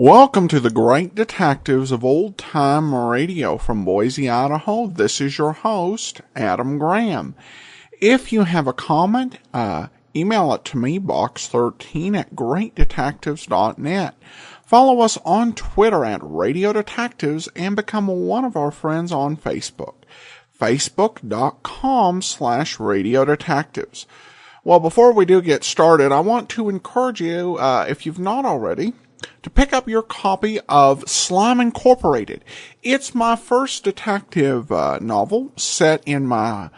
Welcome to the Great Detectives of Old Time Radio from Boise, Idaho. This is your host, Adam Graham. If you have a comment, email it to me, box13@greatdetectives.net. Follow us on Twitter at Radio Detectives and become one of our friends on Facebook. Facebook.com/Radio Detectives. Well, before we do get started, I want to encourage you, if you've not already, to pick up your copy of Slime Incorporated. It's my first detective novel set in my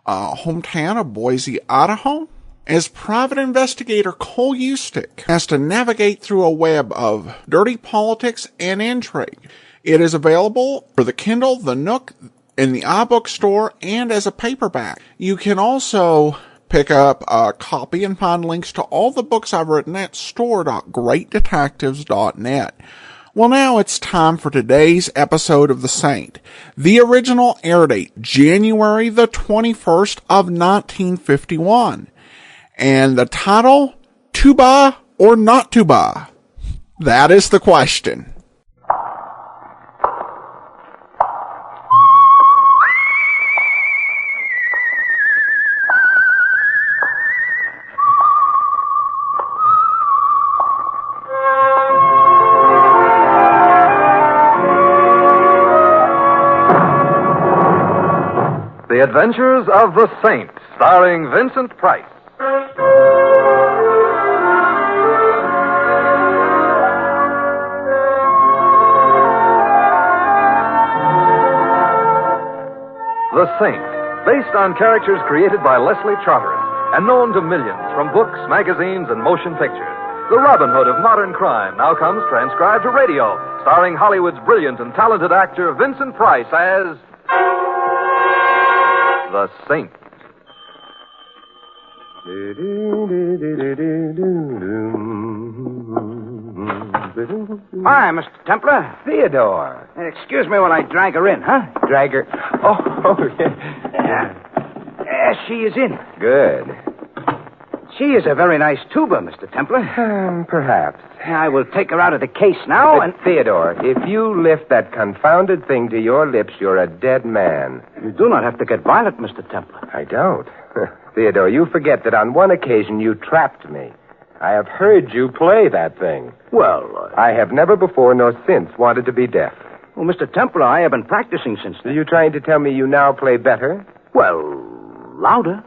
hometown of Boise, Idaho. As private investigator Cole Eustick has to navigate through a web of dirty politics and intrigue. It is available for the Kindle, the Nook, in the iBook store, and as a paperback. You can also pick up a copy and find links to all the books I've written at store.greatdetectives.net. Well, now it's time for today's episode of The Saint. The original air date, January the 21st of 1951. And the title, Tuba or not Tuba? That is the question. The Adventures of the Saint, starring Vincent Price. The Saint, based on characters created by Leslie Charteris and known to millions from books, magazines, and motion pictures. The Robin Hood of modern crime now comes transcribed to radio, starring Hollywood's brilliant and talented actor Vincent Price as The Saint. Hi, Mr. Templar. Theodore. Excuse me while I drag her in, huh? Drag her. Oh, yeah. She is in. Good. She is a very nice tuba, Mr. Templar. Perhaps. I will take her out of the case now and... Theodore, if you lift that confounded thing to your lips, you're a dead man. You do not have to get violent, Mr. Templar. I don't. Theodore, you forget that on one occasion you trapped me. I have heard you play that thing. Well, I have never before nor since wanted to be deaf. Well, Mr. Templar, I have been practicing since then. Are you trying to tell me you now play better? Well, louder.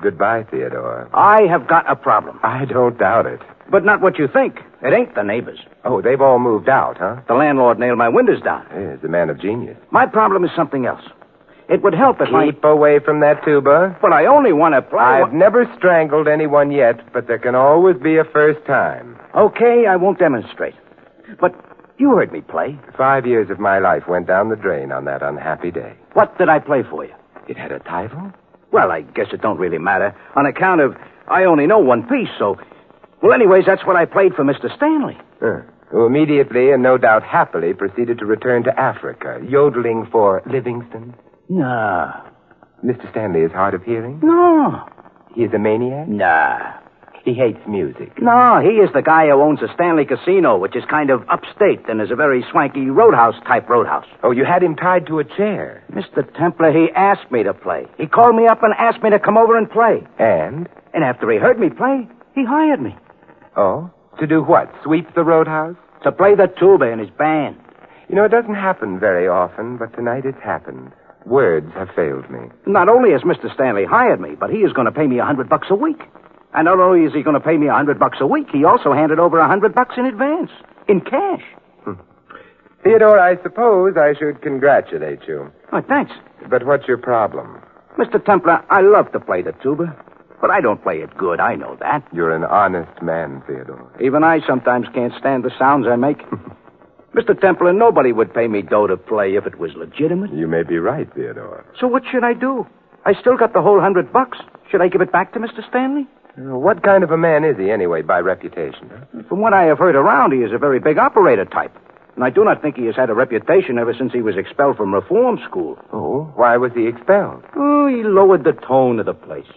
Goodbye, Theodore. I have got a problem. I don't doubt it. But not what you think. It ain't the neighbors. Oh, they've all moved out, huh? The landlord nailed my windows down. He's a man of genius. My problem is something else. It would help if Keep away from that tuba. But I only want to play... I've never strangled anyone yet, but there can always be a first time. Okay, I won't demonstrate. But you heard me play. 5 years of my life went down the drain on that unhappy day. What did I play for you? It had a title? Well, I guess it don't really matter. On account of I only know one piece, so... Well, anyways, that's what I played for Mr. Stanley. Who immediately, and no doubt happily, proceeded to return to Africa, yodeling for Livingston. Nah. Mr. Stanley is hard of hearing? No. He is a maniac? Nah. He hates music? No, he is the guy who owns a Stanley Casino, which is kind of upstate and is a very swanky roadhouse-type roadhouse. Oh, you had him tied to a chair. Mr. Templar, he asked me to play. He called me up and asked me to come over and play. And? And after he heard me play, he hired me. Oh? To do what? Sweep the roadhouse? To play the tuba in his band. You know, it doesn't happen very often, but tonight it's happened. Words have failed me. Not only has Mr. Stanley hired me, but he is going to pay me $100 a week. And not only is he going to pay me $100 a week, he also handed over $100 in advance. In cash. Theodore, I suppose I should congratulate you. Oh, thanks. But what's your problem? Mr. Templar, I love to play the tuba. But I don't play it good, I know that. You're an honest man, Theodore. Even I sometimes can't stand the sounds I make. Mr. Templar, nobody would pay me dough to play if it was legitimate. You may be right, Theodore. So what should I do? I still got the whole $100. Should I give it back to Mr. Stanley? What kind of a man is he, anyway, by reputation? Huh? From what I have heard around, he is a very big operator type. And I do not think he has had a reputation ever since he was expelled from reform school. Oh, why was he expelled? Oh, he lowered the tone of the place.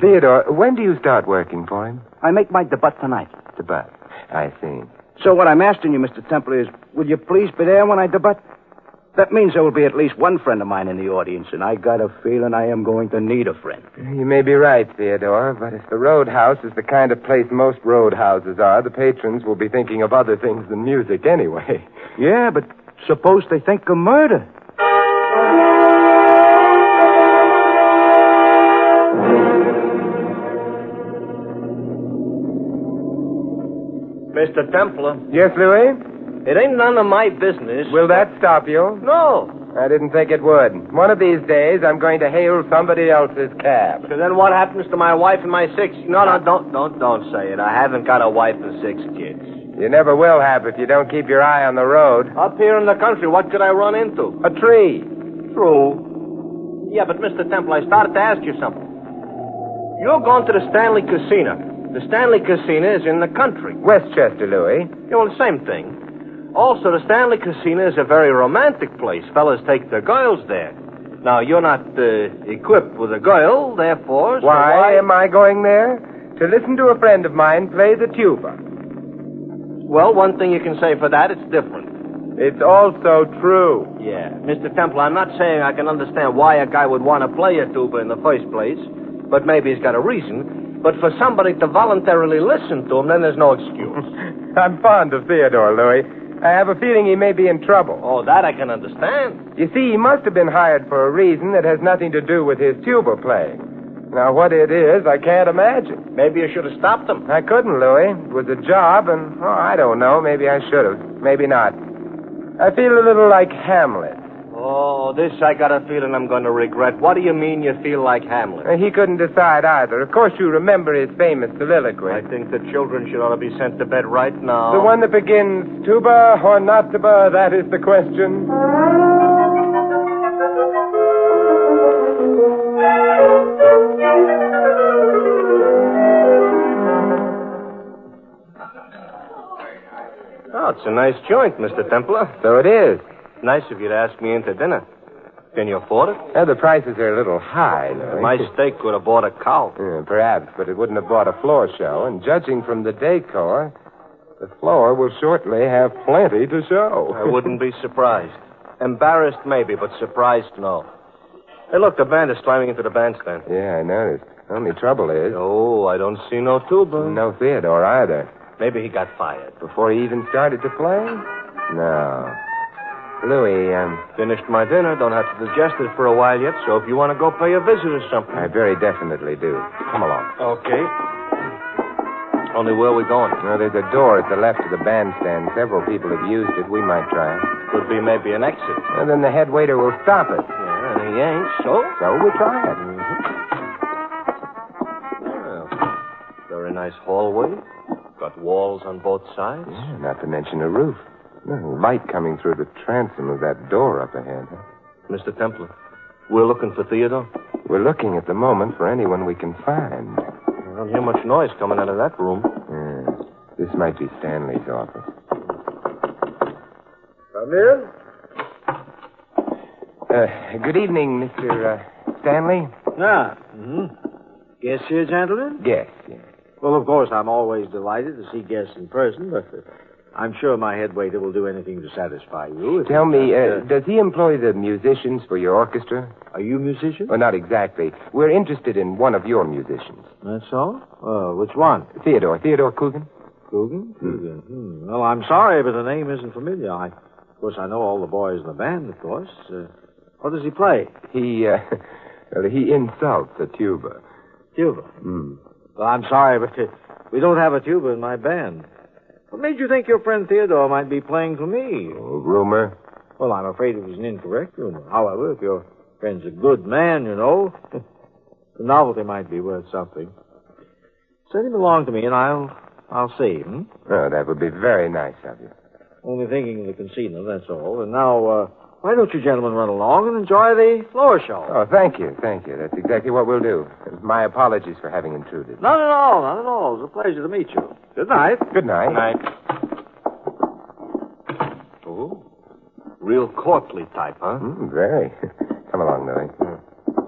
Theodore, when do you start working for him? I make my debut tonight. Debut. I see. So what I'm asking you, Mr. Templar, is will you please be there when I debut? That means there will be at least one friend of mine in the audience, and I got a feeling I am going to need a friend. You may be right, Theodore, but if the roadhouse is the kind of place most roadhouses are, the patrons will be thinking of other things than music anyway. Yeah, but suppose they think of murder. Mr. Templar, Yes, Louis? it ain't none of my business. Will that stop you? No. I didn't think it would. One of these days, I'm going to hail somebody else's cab. So then what happens to my wife and my 6... No, don't say it. I haven't got a wife and 6 kids. You never will have if you don't keep your eye on the road. Up here in the country, what could I run into? A tree. True. Yeah, but Mr. Templar, I started to ask you something. You're going to the Stanley Casino. The Stanley Casino is in the country. Westchester, Louis. You know, the same thing. Also, the Stanley Casino is a very romantic place. Fellas take their girls there. Now, you're not equipped with a girl, therefore... So Why am I going there? To listen to a friend of mine play the tuba. Well, one thing you can say for that, it's different. It's also true. Yeah. Mr. Temple, I'm not saying I can understand why a guy would want to play a tuba in the first place, but maybe he's got a reason. But for somebody to voluntarily listen to him, then there's no excuse. I'm fond of Theodore, Louis. I have a feeling he may be in trouble. Oh, that I can understand. You see, he must have been hired for a reason that has nothing to do with his tuba playing. Now, what it is, I can't imagine. Maybe you should have stopped him. I couldn't, Louis. It was a job, and, I don't know. Maybe I should have. Maybe not. I feel a little like Hamlet. Oh, this I got a feeling I'm going to regret. What do you mean you feel like Hamlet? He couldn't decide either. Of course, you remember his famous soliloquy. I think the children should ought to be sent to bed right now. The one that begins, tuba or not tuba, that is the question. Oh, it's a nice joint, Mr. Templar. So it is. Nice of you to ask me into dinner. Can you afford it? The prices are a little high, Louis. My steak would have bought a cow. Perhaps, but it wouldn't have bought a floor show. And judging from the decor, the floor will shortly have plenty to show. I wouldn't be surprised. Embarrassed, maybe, but surprised, no. Hey, look, the band is climbing into the bandstand. Yeah, I noticed. Only trouble is... Oh, I don't see no tuba. No Theodore either. Maybe he got fired. Before he even started to play? No. Louis, Finished my dinner. Don't have to digest it for a while yet, so if you want to go pay a visit or something. I very definitely do. Come along. Okay. Only where are we going? Well, there's a door at the left of the bandstand. Several people have used it. We might try it. Could be maybe an exit. And then the head waiter will stop it. Yeah, and he ain't, so? So we try it. Well, very nice hallway. Got walls on both sides. Yeah, not to mention a roof. Light coming through the transom of that door up ahead. Mr. Templar, we're looking for Theodore. We're looking at the moment for anyone we can find. I don't hear much noise coming out of that room. This might be Stanley's office. Come in. Good evening, Mr. Stanley. Guests here, gentlemen? Yes. Well, of course, I'm always delighted to see guests in person, but I'm sure my head waiter will do anything to satisfy you. Tell me, does he employ the musicians for your orchestra? Are you musicians? Well, not exactly. We're interested in one of your musicians. That's all? Which one? Theodore Coogan. Coogan? Well, I'm sorry, but the name isn't familiar. Of course, I know all the boys in the band, of course. What does he play? He insults a tuba. Tuba? Well, I'm sorry, but we don't have a tuba in my band. What made you think your friend Theodore might be playing for me? Oh, rumor? Well, I'm afraid it was an incorrect rumor. However, if your friend's a good man, you know, the novelty might be worth something. Send him along to me, and I'll see him. Oh, that would be very nice of you. Only thinking of the casino, that's all. And now, why don't you gentlemen run along and enjoy the floor show? Oh, thank you. That's exactly what we'll do. My apologies for having intruded. Not at all. It was a pleasure to meet you. Good night. Good night. Good night. Oh, real courtly type, huh? Very. Come along, Louis.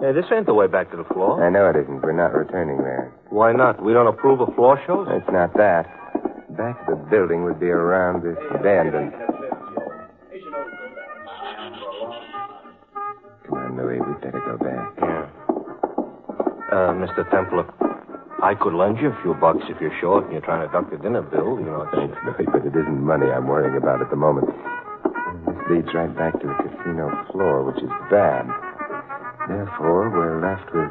Hey, this ain't the way back to the floor. I know it isn't. We're not returning there. Why not? We don't approve of floor shows? It's not that. The back of the building would be around this bend. And... Come on, Louis. We'd better go back. Yeah. Mr. Templar, I could lend you a few bucks if you're short and you're trying to duck the dinner bill. You know, Thanks, Louis, but it isn't money I'm worrying about at the moment. This leads right back to the casino floor, which is bad. Therefore, we're left with,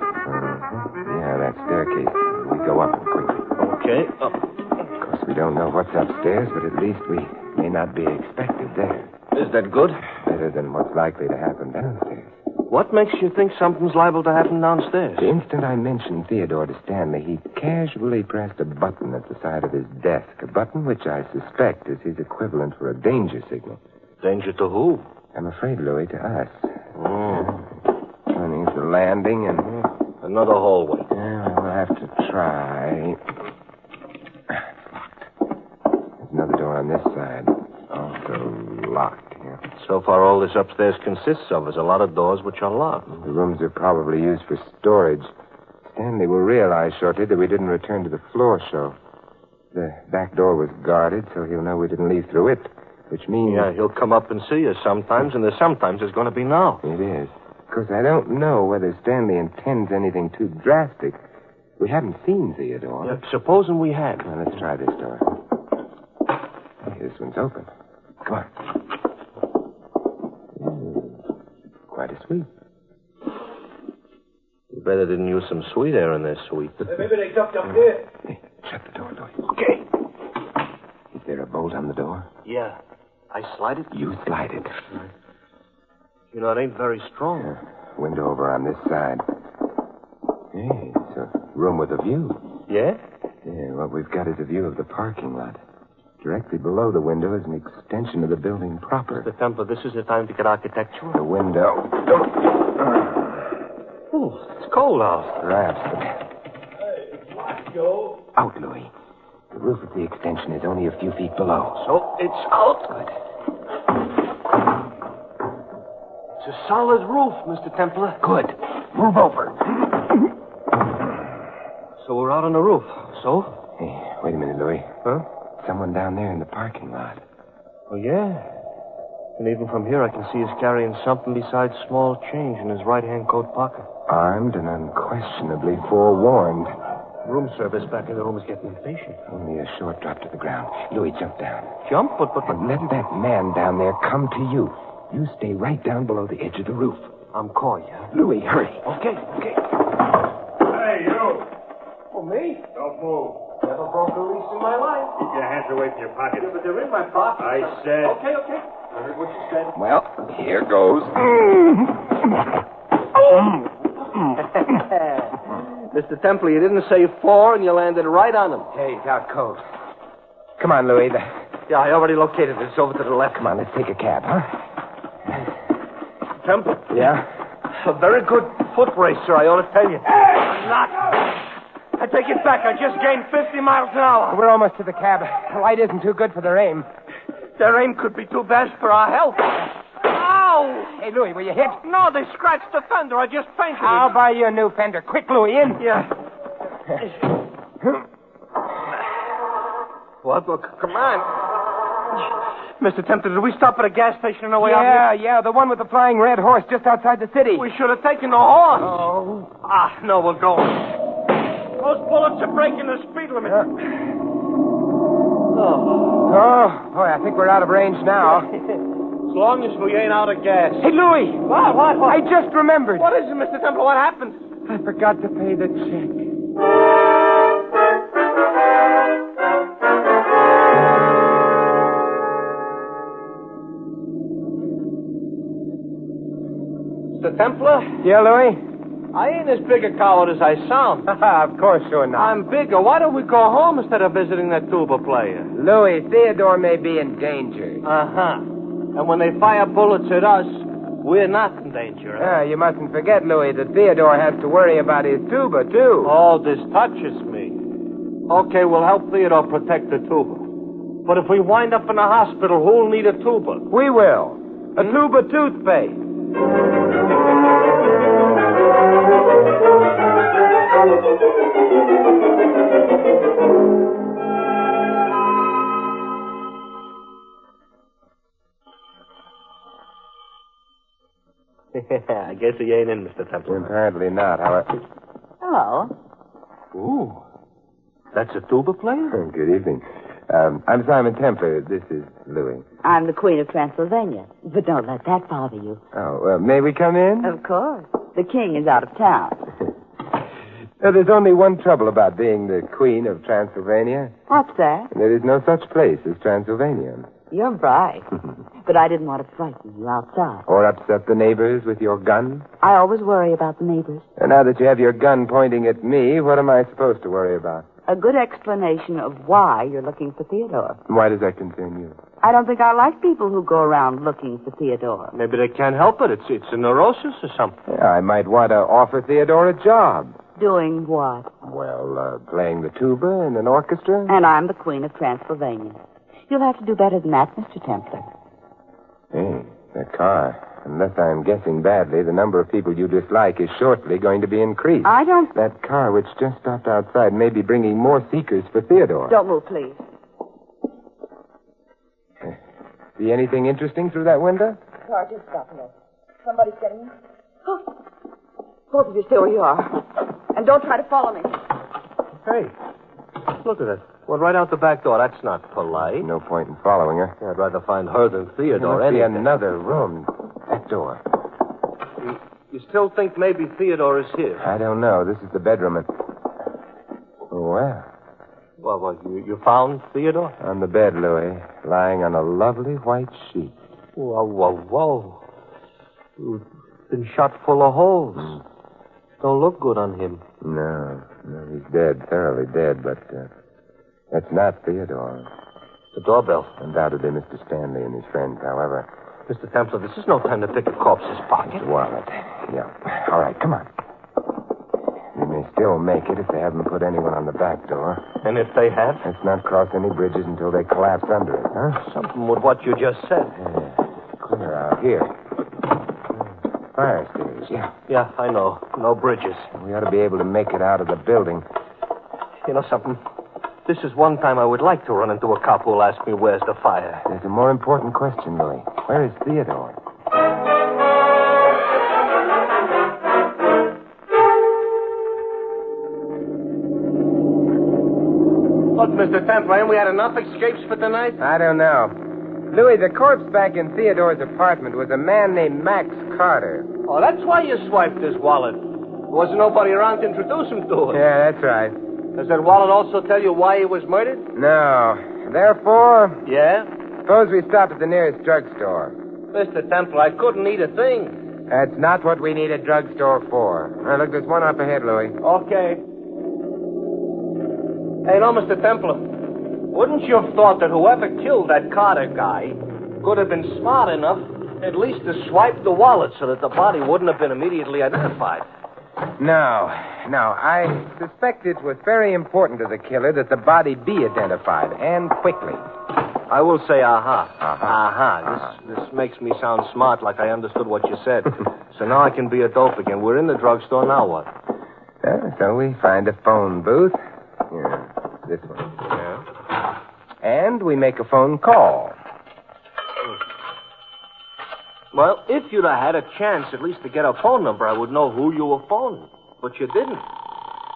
that staircase. We go up it quickly. Okay. Up. Of course, we don't know what's upstairs, but at least we may not be expected there. Is that good? Better than what's likely to happen downstairs. What makes you think something's liable to happen downstairs? The instant I mentioned Theodore to Stanley, he casually pressed a button at the side of his desk. A button which I suspect is his equivalent for a danger signal. Danger to who? I'm afraid, Louis, to us. Oh. Turning to the landing and... Another hallway. Yeah, we'll have to try. It's locked. There's another door on this side. Also locked. So far, all this upstairs consists of is a lot of doors which are locked. The rooms are probably used for storage. Stanley will realize shortly that we didn't return to the floor show. The back door was guarded, so he'll know we didn't leave through it, which means... Yeah, he'll come up and see us sometimes, and there's sometimes it's going to be now. It is. Of course, I don't know whether Stanley intends anything too drastic. We haven't seen Theodore. Yeah, supposing we had. Well, let's try this door. Hey, this one's open. Come on. Quite a suite. You better didn't use some sweet air in their suite. Maybe they ducked up here. Hey, shut the door, Louis. Okay. Is there a bolt on the door? Yeah. I slide it? You slide it. You know, it ain't very strong. Window over on this side. Hey, it's a room with a view. Yeah? Yeah, what we've got is a view of the parking lot. Directly below the window is an extension of the building proper. Mr. Templar, this is the time to get architectural. The window. Oh, it's cold out. Perhaps, but... Hey, watch, Joe. Out, Louis. The roof of the extension is only a few feet below. So it's out? Good. It's a solid roof, Mr. Templar. Good. Move over. So we're out on the roof. So? Hey, wait a minute, Louis. Huh? Someone down there in the parking lot. Oh, yeah. And even from here, I can see he's carrying something besides small change in his right-hand coat pocket. Armed and unquestionably forewarned. Room service back in the room is getting impatient. Only a short drop to the ground. Louis, jump down. Jump? But... And let that man down there come to you. You stay right down below the edge of the roof. I'm calling you. Louis, hurry. Okay. Hey, you. Oh, me? Don't move. Never broke a lease in my life. Keep your hands away from your pockets. Yeah, but they're in my pocket. I said... Okay. I heard what you said. Well, here goes. Mr. Temple, you didn't say 4, and you landed right on him. Hey, it's out cold. Come on, Louis. Yeah, I already located it. It's over to the left. Come on, let's take a cab, huh? Temple. Yeah? A very good foot racer, I ought to tell you. I'm not. I take it back. I just gained 50 miles an hour. We're almost to the cab. The light isn't too good for their aim. Their aim could be too bad for our health. Ow! Hey, Louis, were you hit? No, they scratched the fender. I just painted I'll it. buy you a new fender. Quick, Louis, in. Yeah. What? Look, come on. Mr. Tempter, did we stop at a gas station on the way out here? Yeah, the one with the flying red horse just outside the city. We should have taken the horse. Oh. No, we'll go. Those bullets are breaking the speed limit. Oh, boy, I think we're out of range now. As long as we ain't out of gas. Hey, Louis. What? I just remembered. What is it, Mr. Temple? What happened? I forgot to pay the check. Mr. Templar? Yeah, Louis? I ain't as big a coward as I sound. Of course you're not. I'm bigger. Why don't we go home instead of visiting that tuba player? Louis, Theodore may be in danger. Uh-huh. And when they fire bullets at us, we're not in danger. Huh? You mustn't forget, Louis, that Theodore has to worry about his tuba, too. Oh, this touches me. Okay, we'll help Theodore protect the tuba. But if we wind up in a hospital, who'll need a tuba? We will. A tuba toothpaste. I guess he ain't in, Mr. Templar. Apparently not, however. Hello. Ooh. That's a tuba player? Good evening. I'm Simon Templar. This is Louis. I'm the Queen of Transylvania. But don't let that bother you. Oh, may we come in? Of course. The king is out of town. There's only one trouble about being the Queen of Transylvania. What's that? There is no such place as Transylvania. You're bright. But I didn't want to frighten you outside. Or upset the neighbors with your gun. I always worry about the neighbors. And now that you have your gun pointing at me, what am I supposed to worry about? A good explanation of why you're looking for Theodore. Why does that concern you? I don't think I like people who go around looking for Theodore. Maybe they can't help it. It's a neurosis or something. Yeah, I might want to offer Theodore a job. Doing what? Well, playing the tuba in an orchestra. And I'm the Queen of Transylvania. You'll have to do better than that, Mr. Templar. Hey, that car. Unless I'm guessing badly, the number of people you dislike is shortly going to be increased. I don't... That car which just stopped outside may be bringing more seekers for Theodore. Don't move, please. See anything interesting through that window? Car just stopped here. Somebody's getting in. Oh. Both of you stay where you are. And don't try to follow me. Hey, look at it. Went right out the back door. That's not polite. No point in following her. I'd rather find her than Theodore. There must be anything. another room. That door. You still think maybe Theodore is here? I don't know. This is the bedroom. And... Well. Well, you found Theodore? On the bed, Louis, lying on a lovely white sheet. Whoa. You've been shot full of holes. Don't look good on him. No, he's dead, thoroughly dead, but that's not Theodore. The doorbell. Undoubtedly Mr. Stanley and his friends, however. Mr. Templar, this is no time to pick a corpse's pocket. His wallet. Yeah. All right, come on. They may still make it if they haven't put anyone on the back door. And if they have? Let's not cross any bridges until they collapse under it, huh? Something with what you just said. Clear out here. Fire stairs, yeah. Yeah, I know. No bridges. We ought to be able to make it out of the building. You know something? This is one time I would like to run into a cop who'll ask me where's the fire. There's a more important question, Louis. Where is Theodore? Look, Mr. Templar, ain't we had enough escapes for tonight? I don't know. Louis, the corpse back in Theodore's apartment was a man named Max Carter. Oh, that's why you swiped his wallet. There wasn't nobody around to introduce him to it. Yeah, that's right. Does that wallet also tell you why he was murdered? No. Therefore, Yeah? suppose we stop at the nearest drugstore. Mr. Templar, I couldn't eat a thing. That's not what we need a drugstore for. Look, there's one up ahead, Louis. Okay. Hey, no, Mr. Templar. Wouldn't you have thought that whoever killed that Carter guy could have been smart enough at least to swipe the wallet so that the body wouldn't have been immediately identified? No. I suspect it was very important to the killer that the body be identified, and quickly. I will say aha. This makes me sound smart, like I understood what you said. So now I can be a dope again. We're in the drugstore, now what? So we find a phone booth. Yeah, this one. Yeah. And we make a phone call. Well, if you'd have had a chance at least to get a phone number, I would know who you were phoning. But you didn't.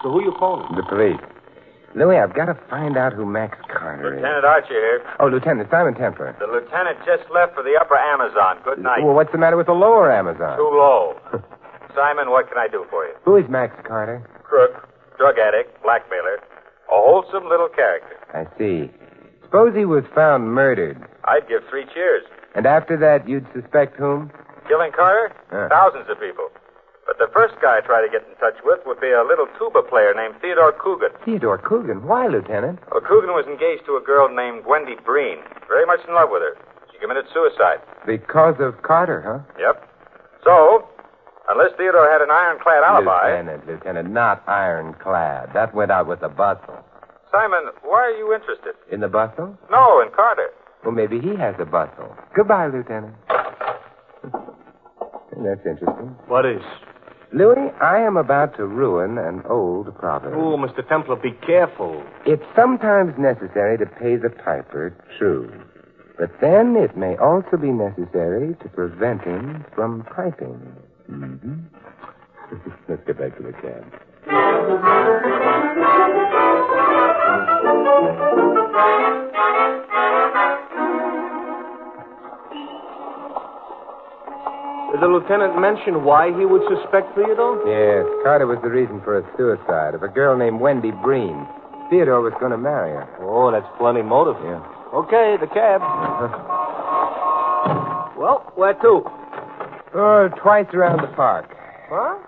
So who you phoning? The police. Louis, I've got to find out who Max Carter is. Lieutenant Archer here. Oh, Lieutenant Simon Templar. The lieutenant just left for the upper Amazon. Good night. Well, what's the matter with the lower Amazon? Too low. Simon, what can I do for you? Who is Max Carter? Crook, drug addict, blackmailer. A wholesome little character. I see. Suppose he was found murdered. I'd give 3 cheers. And after that, you'd suspect whom? Killing Carter? Thousands of people. But the first guy I try to get in touch with would be a little tuba player named Theodore Coogan. Theodore Coogan? Why, Lieutenant? Well, Coogan was engaged to a girl named Wendy Breen. Very much in love with her. She committed suicide. Because of Carter, huh? Yep. So, unless Theodore had an ironclad alibi... Lieutenant, not ironclad. That went out with the bustle. Simon, why are you interested? In the bustle? No, in Carter. Well, maybe he has a bustle. Goodbye, Lieutenant. That's interesting. What is? Louis, I am about to ruin an old proverb. Oh, Mr. Templar, be careful. It's sometimes necessary to pay the piper, true. But then it may also be necessary to prevent him from piping. get back to the cab. Did the lieutenant mention why he would suspect Theodore? Yes, Carter was the reason for a suicide of a girl named Wendy Breen. Theodore was going to marry her. Oh, that's plenty motive. Yeah. Okay, the cab. Well, where to? Oh, twice around the park. Huh?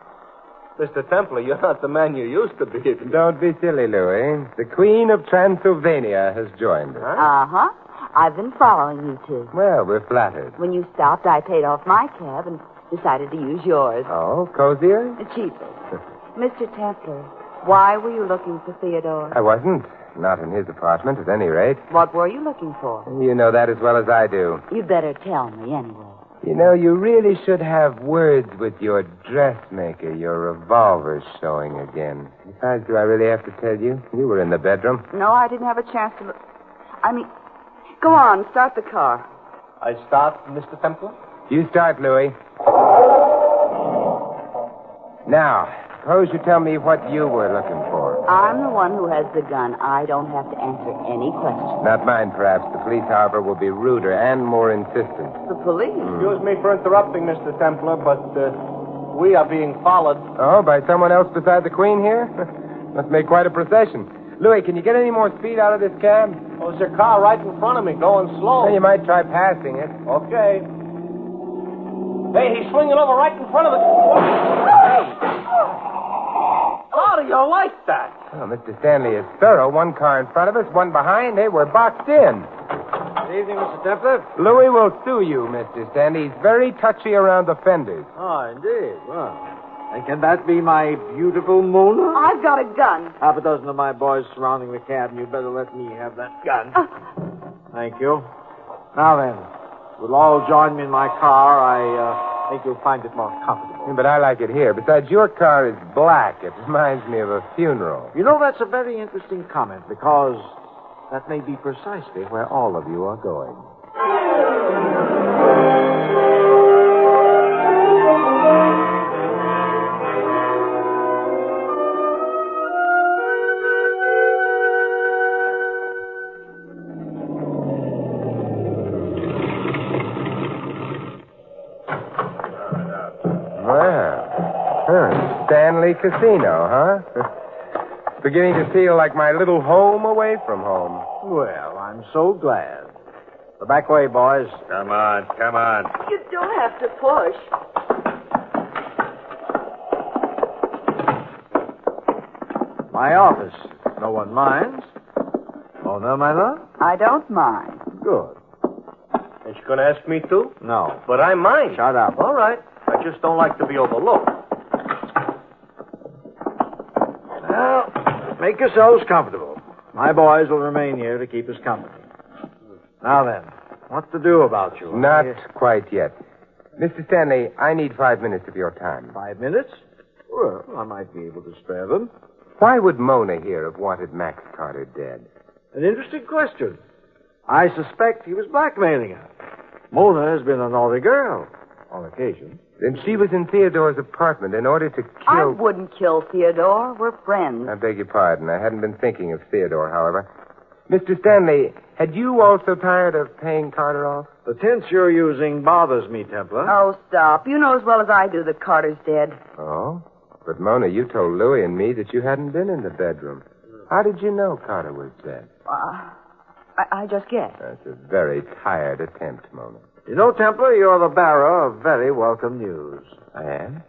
Mr. Templar, you're not the man you used to be. Don't be silly, Louis. The Queen of Transylvania has joined us. Uh-huh. I've been following you two. Well, we're flattered. When you stopped, I paid off my cab and decided to use yours. Oh, cozier? Cheaper. Mr. Templar, why were you looking for Theodore? I wasn't. Not in his apartment, at any rate. What were you looking for? You know that as well as I do. You'd better tell me anyway. You know, you really should have words with your dressmaker. Your revolver's showing again. Besides, do I really have to tell you? You were in the bedroom. No, I didn't have a chance to look. Go on, start the car. I start, Mr. Templar? You start, Louis. Now, suppose you tell me what you were looking for. I'm the one who has the gun. I don't have to answer any questions. Not mine, perhaps. The police, however, will be ruder and more insistent. The police? Excuse me for interrupting, Mr. Templar, but we are being followed. Oh, by someone else beside the Queen here? Must make quite a procession. Louis, can you get any more speed out of this cab? Well, there's a car right in front of me going slow. Well, you might try passing it. Okay. Hey, he's swinging over right in front of the... Hey! How do you like that? Oh, Mr. Stanley is thorough. One car in front of us, one behind. Hey, we're boxed in. Good evening, Mr. Templar. Louis will sue you, Mr. Stanley. He's very touchy around the fenders. Oh, indeed. Well, and can that be my beautiful Mona? I've got a gun. Half a dozen of my boys surrounding the cab, and you'd better let me have that gun. Thank you. Now then, you'll all join me in my car. I think you'll find it more comfortable. Yeah, but I like it here. Besides, your car is black. It reminds me of a funeral. You know, that's a very interesting comment, because that may be precisely where all of you are going. Stanley Casino, huh? It's beginning to feel like my little home away from home. Well, I'm so glad. The back way, boys. Come on, come on. You don't have to push. My office. No one minds. Oh, no, my love? I don't mind. Good. Ain't you going to ask me to? No. But I mind. Shut up. All right. I just don't like to be overlooked. Well, make yourselves comfortable. My boys will remain here to keep us company. Now then, what to do about you? Not quite yet. Mr. Stanley, I need 5 minutes of your time. 5 minutes? Well, I might be able to spare them. Why would Mona here have wanted Max Carter dead? An interesting question. I suspect he was blackmailing her. Mona has been a naughty girl, on occasion. Then she was in Theodore's apartment in order to kill... I wouldn't kill Theodore. We're friends. I beg your pardon. I hadn't been thinking of Theodore, however. Mr. Stanley, had you also tired of paying Carter off? The tense you're using bothers me, Templar. Oh, stop. You know as well as I do that Carter's dead. Oh? But, Mona, you told Louis and me that you hadn't been in the bedroom. How did you know Carter was dead? I just guessed. That's a very tired attempt, Mona. You know, Templar, you're the bearer of very welcome news. I am?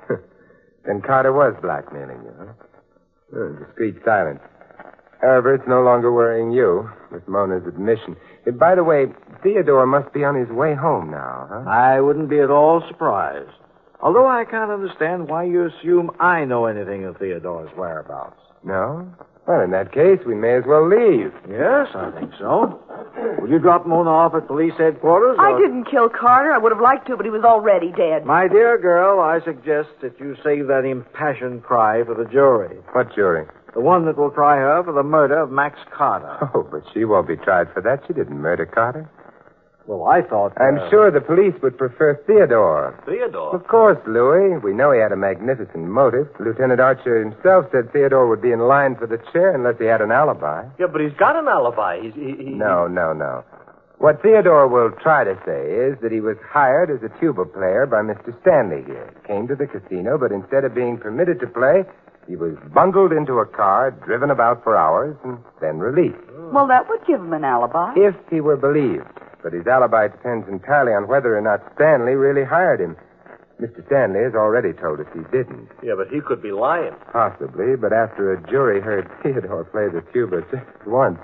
Then Carter was blackmailing you, huh? Discreet silence. However, it's no longer worrying you, with Mona's admission. By the way, Theodore must be on his way home now, huh? I wouldn't be at all surprised. Although I can't understand why you assume I know anything of Theodore's whereabouts. No? Well, in that case, we may as well leave. Yes, I think so. Will you drop Mona off at police headquarters? I didn't kill Carter. I would have liked to, but he was already dead. My dear girl, I suggest that you save that impassioned cry for the jury. What jury? The one that will try her for the murder of Max Carter. Oh, but she won't be tried for that. She didn't murder Carter. Well, I thought... I'm sure the police would prefer Theodore. Theodore? Of course, Louis. We know he had a magnificent motive. Lieutenant Archer himself said Theodore would be in line for the chair unless he had an alibi. Yeah, but he's got an alibi. No. What Theodore will try to say is that he was hired as a tuba player by Mr. Stanley here. Came to the casino, but instead of being permitted to play, he was bundled into a car, driven about for hours, and then released. Well, that would give him an alibi. If he were believed. But his alibi depends entirely on whether or not Stanley really hired him. Mr. Stanley has already told us he didn't. Yeah, but he could be lying. Possibly, but after a jury heard Theodore play the tuba just once,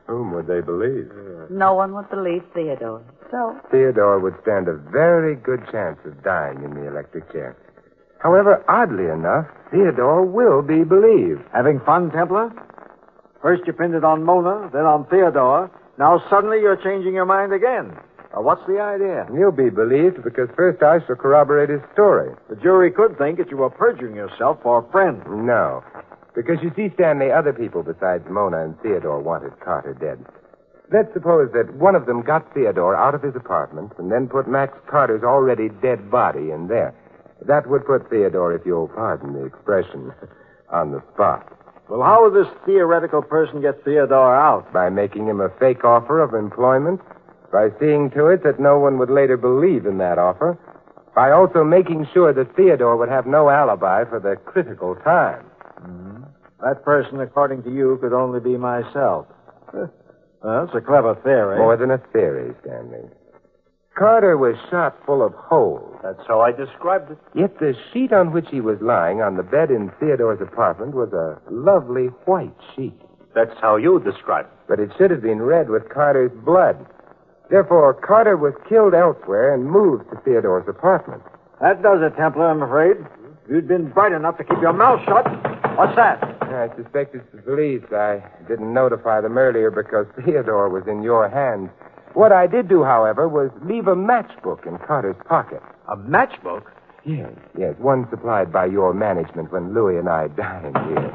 whom would they believe? No one would believe Theodore. So? Theodore would stand a very good chance of dying in the electric chair. However, oddly enough, Theodore will be believed. Having fun, Templar? First you pinned it on Mona, then on Theodore. Now suddenly you're changing your mind again. What's the idea? You'll be believed because first I shall corroborate his story. The jury could think that you were perjuring yourself for a friend. No. Because you see, Stanley, other people besides Mona and Theodore wanted Carter dead. Let's suppose that one of them got Theodore out of his apartment and then put Max Carter's already dead body in there. That would put Theodore, if you'll pardon the expression, on the spot. Well, how would this theoretical person get Theodore out? By making him a fake offer of employment, by seeing to it that no one would later believe in that offer, by also making sure that Theodore would have no alibi for the critical time. Mm-hmm. That person, according to you, could only be myself. Well, that's a clever theory. More than a theory, Stanley. Carter was shot full of holes. That's how I described it. Yet the sheet on which he was lying on the bed in Theodore's apartment was a lovely white sheet. That's how you described it. But it should have been red with Carter's blood. Therefore, Carter was killed elsewhere and moved to Theodore's apartment. That does it, Templar, I'm afraid. If you'd been bright enough to keep your mouth shut. What's that? I suspect it's the police. I didn't notify them earlier because Theodore was in your hands. What I did do, however, was leave a matchbook in Carter's pocket. A matchbook? Yes, one supplied by your management when Louis and I dined here.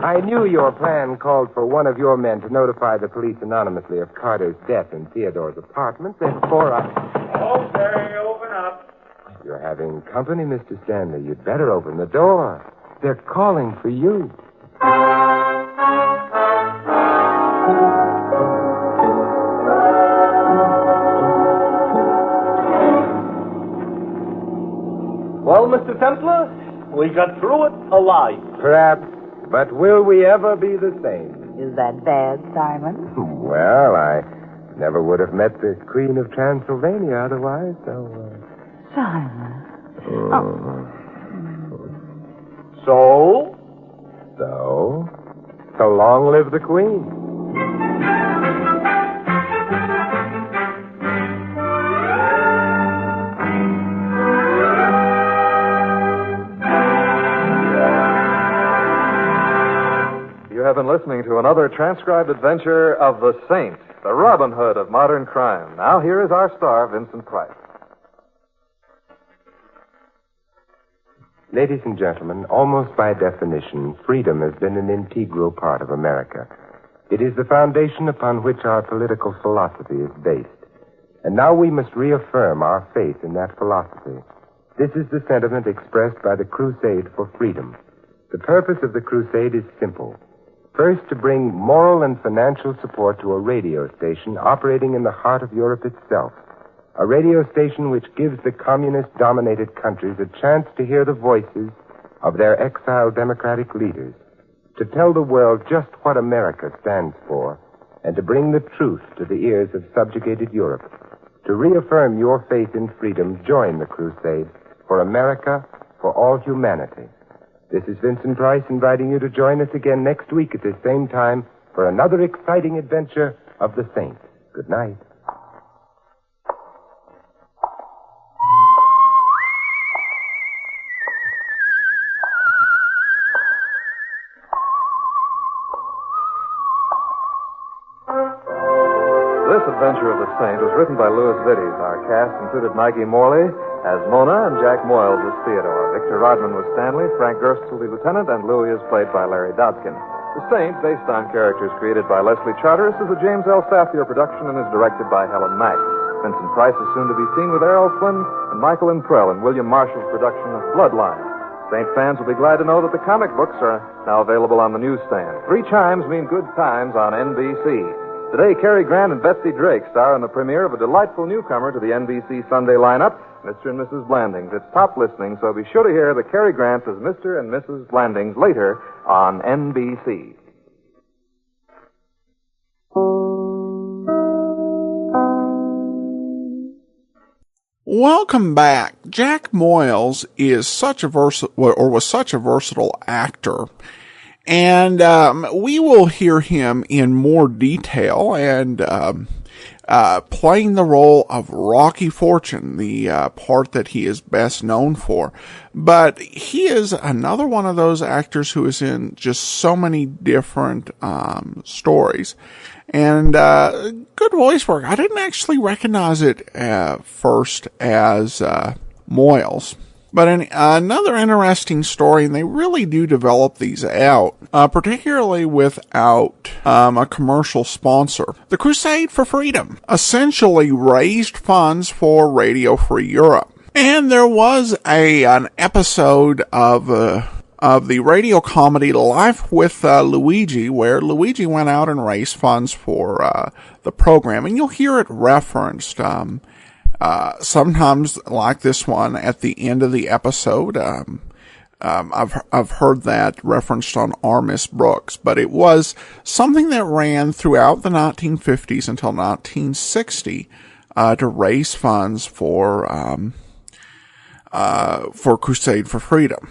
I knew your plan called for one of your men to notify the police anonymously of Carter's death in Theodore's apartment. Therefore, Okay, open up. You're having company, Mr. Stanley. You'd better open the door. They're calling for you. Well, Mr. Templar, we got through it alive. Perhaps, but will we ever be the same? Is that bad, Simon? Well, I never would have met the Queen of Transylvania otherwise, so... Simon. So? So long live the Queen. You have been listening to another transcribed adventure of the Saint, the Robin Hood of modern crime. Now here is our star, Vincent Price. Ladies and gentlemen, almost by definition, freedom has been an integral part of America. It is the foundation upon which our political philosophy is based. And now we must reaffirm our faith in that philosophy. This is the sentiment expressed by the Crusade for Freedom. The purpose of the crusade is simple. First, to bring moral and financial support to a radio station operating in the heart of Europe itself. A radio station which gives the communist-dominated countries a chance to hear the voices of their exiled democratic leaders, to tell the world just what America stands for, and to bring the truth to the ears of subjugated Europe. To reaffirm your faith in freedom, join the crusade for America, for all humanity. This is Vincent Price inviting you to join us again next week at the same time for another exciting adventure of the Saint. Good night. This adventure of the Saint was written by Louis Vittes. Our cast included Maggie Morley as Mona and Jack Moyles as Theodore. Victor Rodman was Stanley, Frank Gerstle the lieutenant, and Louis is played by Larry Dodkin. The Saint, based on characters created by Leslie Charteris, is a James L. Safier production and is directed by Helen Mack. Vincent Price is soon to be seen with Errol Flynn and Michael Imprell in William Marshall's production of Bloodline. Saint fans will be glad to know that the comic books are now available on the newsstand. 3 chimes mean good times on NBC. Today, Cary Grant and Betsy Drake star in the premiere of a delightful newcomer to the NBC Sunday lineup, Mr. and Mrs. Blandings. It's top listening, so be sure to hear the Cary Grants as Mr. and Mrs. Blandings later on NBC. Welcome back. Jack Moyles is such a was such a versatile actor. And we will hear him in more detail and playing the role of Rocky Fortune, the part that he is best known for. But he is another one of those actors who is in just so many different stories. And good voice work. I didn't actually recognize it first as Moyles. But another interesting story, and they really do develop these out, particularly without a commercial sponsor. The Crusade for Freedom essentially raised funds for Radio Free Europe. And there was an episode of the radio comedy Life with Luigi, where Luigi went out and raised funds for the program. And you'll hear it referenced sometimes like this one at the end of the episode. I've heard that referenced on Our Miss Brooks, but it was something that ran throughout the 1950s until 1960 to raise funds for Crusade for Freedom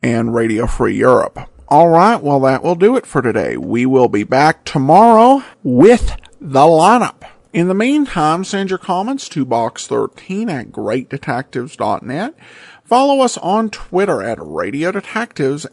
and Radio Free Europe. All right, well, that will do it for today. We will be back tomorrow with the lineup. In the meantime, send your comments to box13@greatdetectives.net. Follow us on Twitter at Radio Detectives